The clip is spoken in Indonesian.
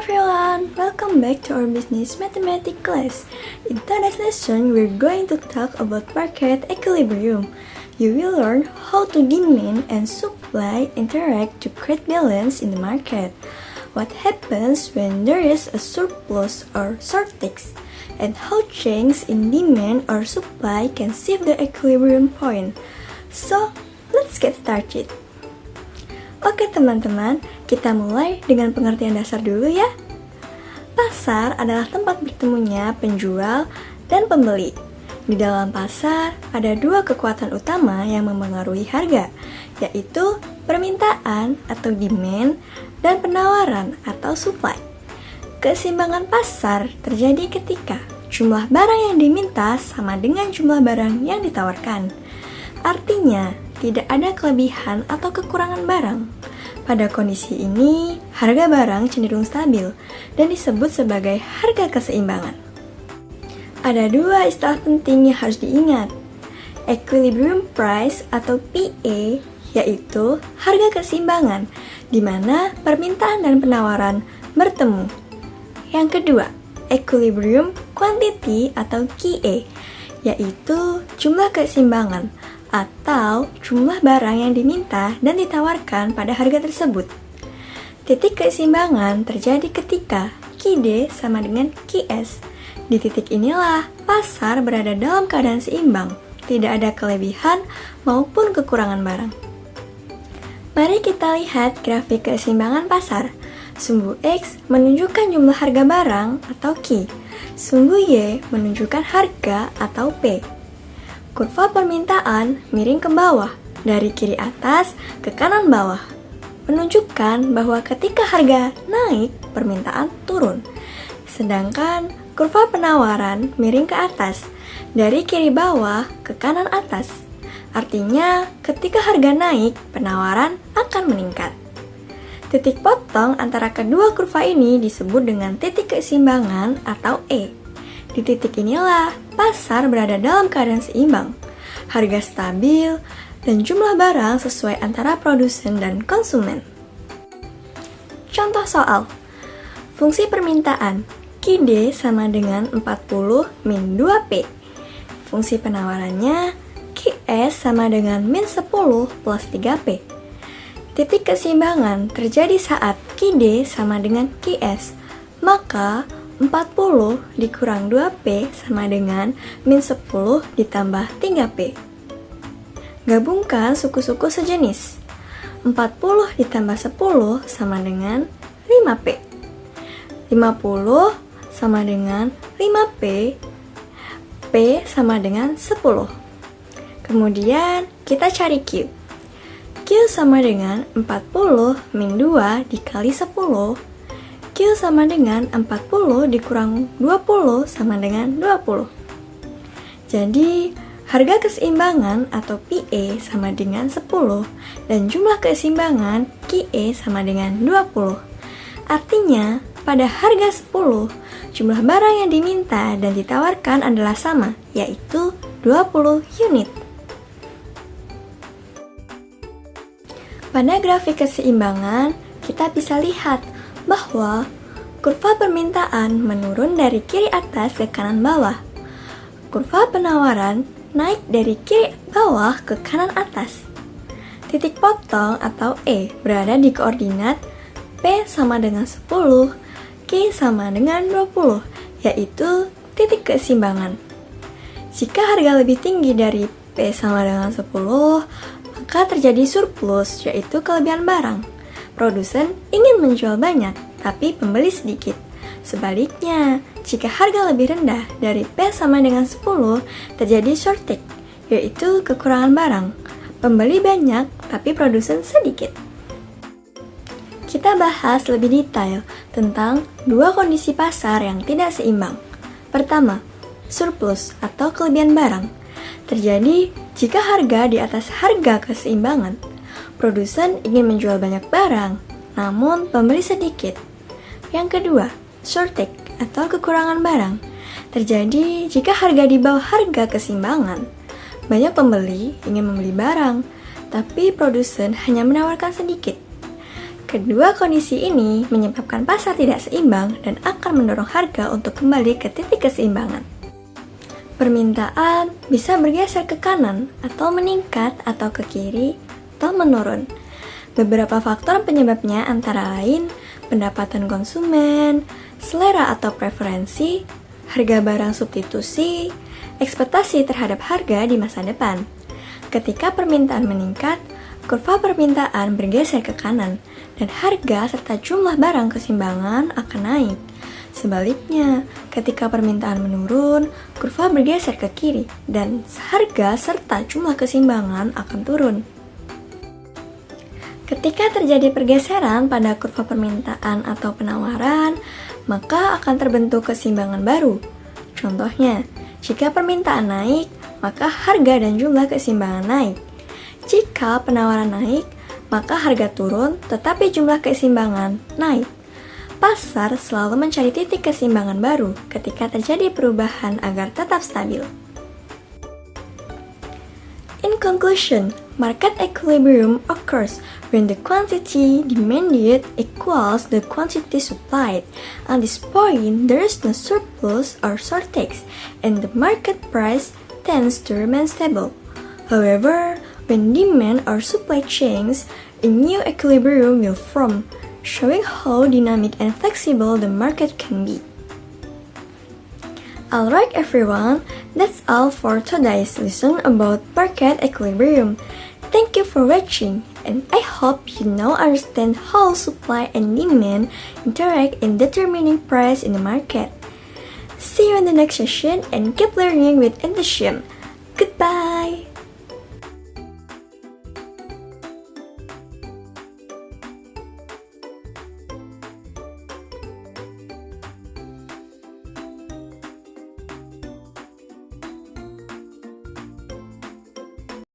everyone, welcome back to our business mathematics class. In today's lesson, we're going to talk about market equilibrium. You will learn how to demand and supply interact to create balance in the market. What happens when there is a surplus or shortage, and how changes in demand or supply can shift the equilibrium point. So, let's get started. Oke teman-teman, kita mulai dengan pengertian dasar dulu ya. Pasar adalah tempat bertemunya penjual dan pembeli. Di dalam pasar, ada dua kekuatan utama yang mempengaruhi harga, yaitu permintaan atau demand dan penawaran atau supply. Keseimbangan pasar terjadi ketika jumlah barang yang diminta sama dengan jumlah barang yang ditawarkan. Artinya, tidak ada kelebihan atau kekurangan barang. Pada kondisi ini, harga barang cenderung stabil dan disebut sebagai harga keseimbangan. Ada dua istilah penting yang harus diingat. Equilibrium price atau PE, yaitu harga keseimbangan, di mana permintaan dan penawaran bertemu. Yang kedua, equilibrium quantity atau QE, yaitu jumlah keseimbangan atau jumlah barang yang diminta dan ditawarkan pada harga tersebut. Titik keseimbangan terjadi ketika QD sama dengan QS. Di titik inilah pasar berada dalam keadaan seimbang, tidak ada kelebihan maupun kekurangan barang. Mari kita lihat grafik keseimbangan pasar. Sumbu X menunjukkan jumlah harga barang atau Q. Sumbu Y menunjukkan harga atau P. Kurva permintaan miring ke bawah, dari kiri atas ke kanan bawah, menunjukkan bahwa ketika harga naik, permintaan turun. Sedangkan kurva penawaran miring ke atas, dari kiri bawah ke kanan atas. Artinya, ketika harga naik, penawaran akan meningkat. Titik potong antara kedua kurva ini disebut dengan titik keseimbangan atau E. Di titik inilah pasar berada dalam keadaan seimbang, harga stabil, dan jumlah barang sesuai antara produsen dan konsumen. Contoh soal, fungsi permintaan QD sama dengan 40 min 2P. Fungsi penawarannya QS sama dengan min 10 plus 3P. Titik keseimbangan terjadi saat QD sama dengan QS, maka 40 dikurang 2P sama dengan min 10 ditambah 3P. Gabungkan suku-suku sejenis. 40 ditambah 10 sama dengan 5P. 50 sama dengan 5P. P sama dengan 10. Kemudian kita cari Q. Q sama dengan 40 min 2 dikali 10. Q sama dengan 40 dikurang 20 sama dengan 20. Jadi, harga keseimbangan atau PE sama dengan 10 dan jumlah keseimbangan QE sama dengan 20. Artinya, pada harga 10, jumlah barang yang diminta dan ditawarkan adalah sama, yaitu 20 unit. Pada grafik keseimbangan, kita bisa lihat bahwa kurva permintaan menurun dari kiri atas ke kanan bawah. Kurva penawaran naik dari kiri bawah ke kanan atas. Titik potong atau E berada di koordinat P sama dengan 10, Q sama dengan 20, yaitu titik keseimbangan. Jika harga lebih tinggi dari P sama dengan 10, maka terjadi surplus, yaitu kelebihan barang. Produsen ingin menjual banyak, tapi pembeli sedikit. Sebaliknya, jika harga lebih rendah dari P sama dengan 10, terjadi shortage, yaitu kekurangan barang. Pembeli banyak, tapi produsen sedikit. Kita bahas lebih detail tentang dua kondisi pasar yang tidak seimbang. Pertama, surplus atau kelebihan barang. Terjadi jika harga di atas harga keseimbangan. Produsen ingin menjual banyak barang, namun pembeli sedikit. Yang kedua, shortage atau kekurangan barang. Terjadi jika harga di bawah harga keseimbangan. Banyak pembeli ingin membeli barang, tapi produsen hanya menawarkan sedikit. Kedua kondisi ini menyebabkan pasar tidak seimbang dan akan mendorong harga untuk kembali ke titik keseimbangan. Permintaan bisa bergeser ke kanan atau meningkat atau ke kiri atau menurun. Beberapa faktor penyebabnya antara lain pendapatan konsumen, selera atau preferensi, harga barang substitusi, ekspektasi terhadap harga di masa depan. Ketika permintaan meningkat, kurva permintaan bergeser ke kanan dan harga serta jumlah barang keseimbangan akan naik. Sebaliknya, ketika permintaan menurun, kurva bergeser ke kiri dan harga serta jumlah keseimbangan akan turun. Ketika terjadi pergeseran pada kurva permintaan atau penawaran, maka akan terbentuk keseimbangan baru. Contohnya, jika permintaan naik, maka harga dan jumlah keseimbangan naik. Jika penawaran naik, maka harga turun tetapi jumlah keseimbangan naik. Pasar selalu mencari titik keseimbangan baru ketika terjadi perubahan agar tetap stabil. In conclusion, market equilibrium occurs when the quantity demanded equals the quantity supplied. At this point, there is no surplus or shortage, and the market price tends to remain stable. However, when demand or supply changes, a new equilibrium will form, showing how dynamic and flexible the market can be. Alright everyone, that's all for today's lesson about market equilibrium. Thank you for watching, and I hope you now understand how supply and demand interact in determining price in the market. See you in the next session and keep learning with enthusiasm. Goodbye!